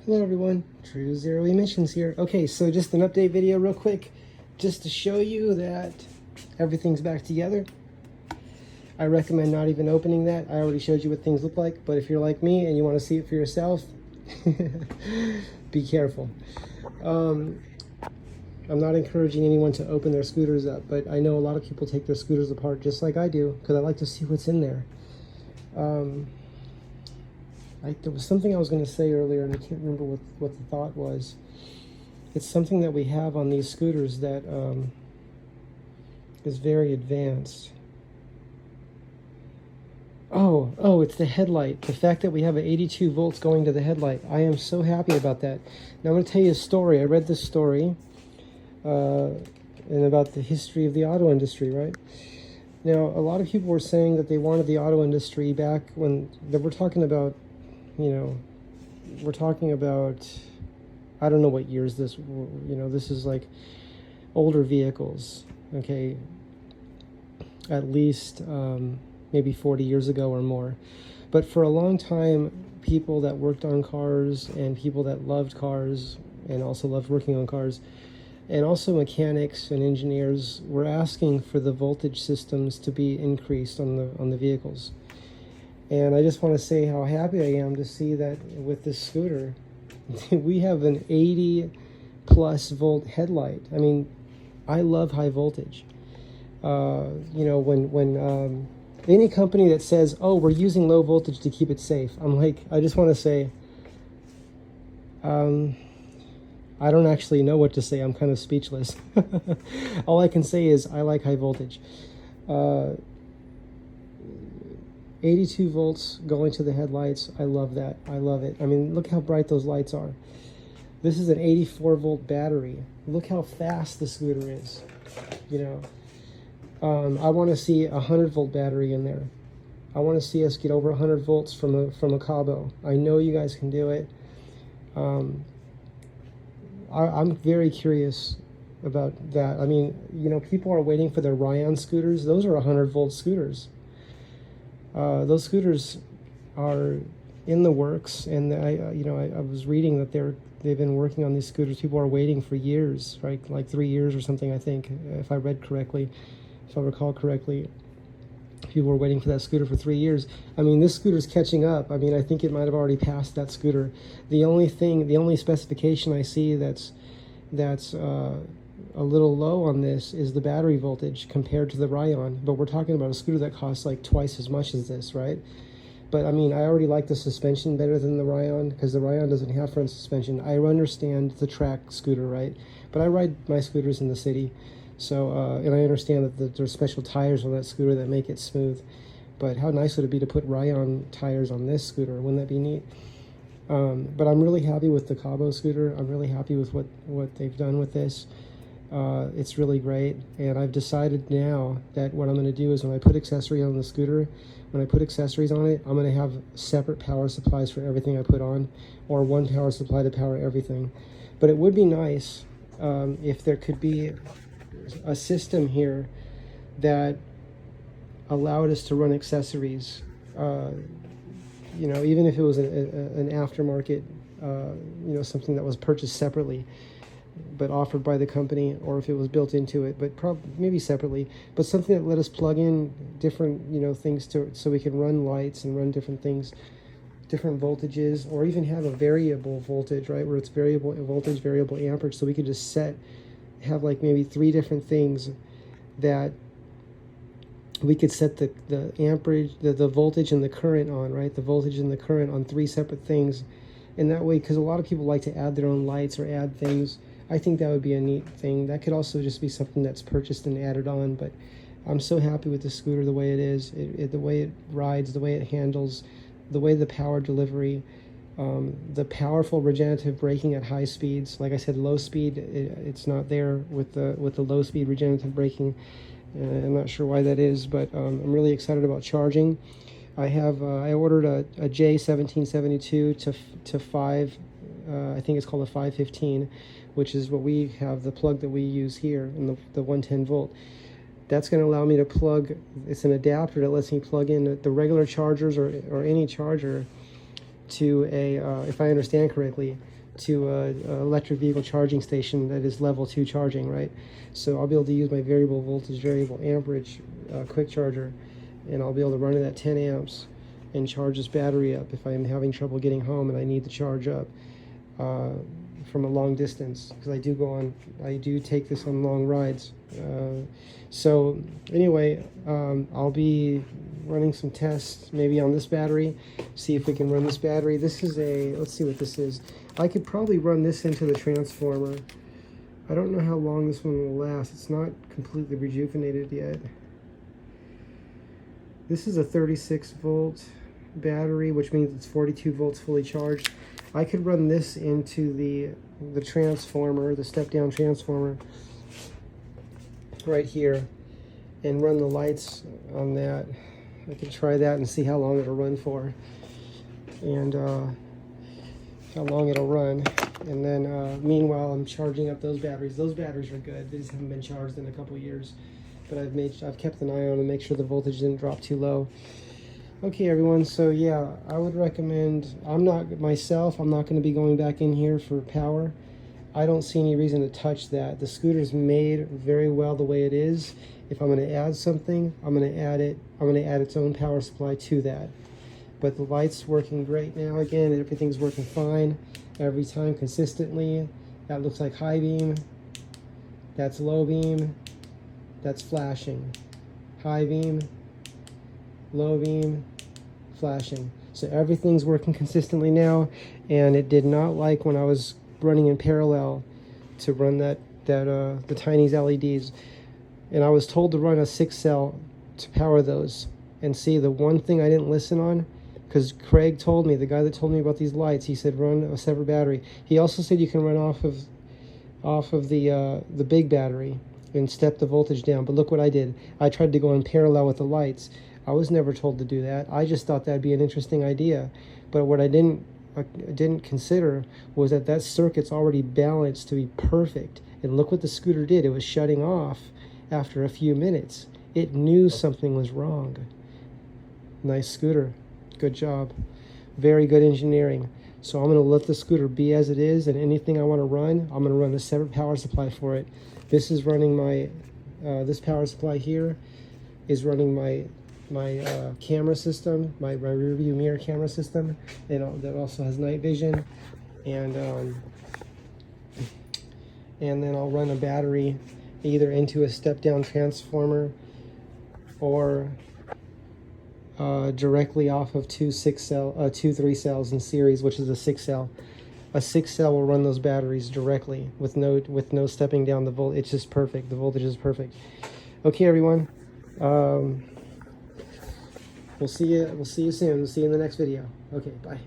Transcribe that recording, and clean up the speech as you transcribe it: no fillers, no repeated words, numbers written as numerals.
Hello everyone, True Zero Emissions here. Okay, so just an update video real quick, just to show you that everything's back together. I recommend not even opening that. I already showed you what things look like, but if you're like me and you want to see it for yourself, be careful. I'm not encouraging anyone to open their scooters up, but I know a lot of people take their scooters apart just like I do, because I like to see what's in there. There was something I was going to say earlier, and I can't remember what the thought was. It's something that we have on these scooters that is very advanced. Oh, it's the headlight. The fact that we have an 82 volts going to the headlight. I am so happy about that. Now I'm going to tell you a story. I read this story and about the history of the auto industry, right? Now, a lot of people were saying that they wanted the auto industry back when we're talking about, we're talking about, I don't know what years this, this is like older vehicles, okay, at least maybe 40 years ago or more. But for a long time, people that worked on cars and people that loved cars and also loved working on cars, and also mechanics and engineers, were asking for the voltage systems to be increased on the vehicles. And I just want to say how happy I am to see that with this scooter, we have an 80 plus volt headlight. I mean, I love high voltage. When any company that says, oh, we're using low voltage to keep it safe, I'm like, I just want to say, I don't actually know what to say. I'm kind of speechless. All I can say is I like high voltage. 82 volts going to the headlights. I love that. I love it. I mean, look how bright those lights are. This is an 84 volt battery. Look how fast the scooter is. I want to see a 100 volt battery in there. I want to see us get over 100 volts from a Cabo. I know you guys can do it. I'm very curious about that. I mean, people are waiting for their Ryan scooters. Those are 100 volt scooters. Those scooters are in the works, and I was reading that they've been working on these scooters. People are waiting for years, right? Like 3 years or something, I think, if I read correctly, if I recall correctly. People were waiting for that scooter for 3 years. I mean, this scooter's catching up. I mean, I think it might have already passed that scooter. The only specification I see that's a little low on this is the battery voltage compared to the Ryan. But we're talking about a scooter that costs like twice as much as this, right? But I mean, I already like the suspension better than the Ryan, because the Ryan doesn't have front suspension. I understand the track scooter, right? But I ride my scooters in the city. So, and I understand that there's special tires on that scooter that make it smooth. But how nice would it be to put Ryan tires on this scooter? Wouldn't that be neat? But I'm really happy with the Cabo scooter. I'm really happy with what they've done with this. It's really great. And I've decided now that what I'm going to do is when I put accessories on the scooter, when I put accessories on it, I'm going to have separate power supplies for everything I put on, or one power supply to power everything. But it would be nice if there could be a system here that allowed us to run accessories, even if it was an aftermarket, something that was purchased separately but offered by the company, or if it was built into it, but maybe separately, but something that let us plug in different things so we can run lights and run different things, different voltages, or even have a variable voltage, right, where it's variable voltage, variable amperage, so we could just have like maybe 3 different things that we could set the amperage, the voltage and the current on, right? The voltage and the current on 3 separate things. And that way, because a lot of people like to add their own lights or add things, I think that would be a neat thing. That could also just be something that's purchased and added on. But I'm so happy with the scooter the way it is, the way it rides, the way it handles, the way the power delivery, the powerful regenerative braking at high speeds. Like I said, low speed, it's not there with the low speed regenerative braking. I'm not sure why that is, but I'm really excited about charging. I ordered a J1772 to 5, I think it's called a 515, which is what we have, the plug that we use here in the 110 volt. That's going to allow me to plug, it's an adapter that lets me plug in the regular chargers or any charger to a, if I understand correctly, to an electric vehicle charging station that is level 2 charging, right? So I'll be able to use my variable voltage, variable amperage quick charger, and I'll be able to run it at 10 amps and charge this battery up if I'm having trouble getting home and I need to charge up from a long distance, because I do take this on long rides. So anyway, I'll be running some tests maybe on this battery, see if we can run this battery. This is let's see what this is. I could probably run this into the transformer. I don't know how long this one will last. It's not completely rejuvenated yet. This is a 36 volt battery, which means it's 42 volts fully charged. I could run this into the transformer, the step-down transformer right here, and run the lights on that. I can try that and see how long it'll run for, and how long it'll run. And then meanwhile, I'm charging up those batteries. Those batteries are good. They just haven't been charged in a couple years, but I've kept an eye on them to make sure the voltage didn't drop too low. Okay, everyone, so yeah, I would recommend, I'm not going to be going back in here for power. I don't see any reason to touch that. The scooter's made very well the way it is. If I'm going to add something, I'm going to add its own power supply to that. But the light's working great now. Again, everything's working fine every time consistently. That looks like high beam. That's low beam. That's flashing. High beam, low beam, flashing. So everything's working consistently now, and it did not like when I was running in parallel to run the Tiny's LEDs. And I was told to run a 6-cell to power those. And see, the one thing I didn't listen on, because Craig told me, the guy that told me about these lights, he said run a separate battery. He also said you can run off of the big battery and step the voltage down. But look what I did. I tried to go in parallel with the lights. I was never told to do that. I just thought that'd be an interesting idea. But what I didn't consider was that circuit's already balanced to be perfect. And look what the scooter did. It was shutting off after a few minutes. It knew something was wrong. Nice scooter. Good job. Very good engineering. So I'm going to let the scooter be as it is, and anything I want to run, I'm going to run a separate power supply for it. This is running my, this power supply here is running my camera system, my rear view mirror camera system, and that also has night vision. And then I'll run a battery either into a step-down transformer or directly off of two 3-cells in series, which is a 6-cell. A 6-cell will run those batteries directly with no stepping down the volt. It's just perfect. The voltage is perfect. Okay, everyone. We'll see you soon. We'll see you in the next video. Okay, bye.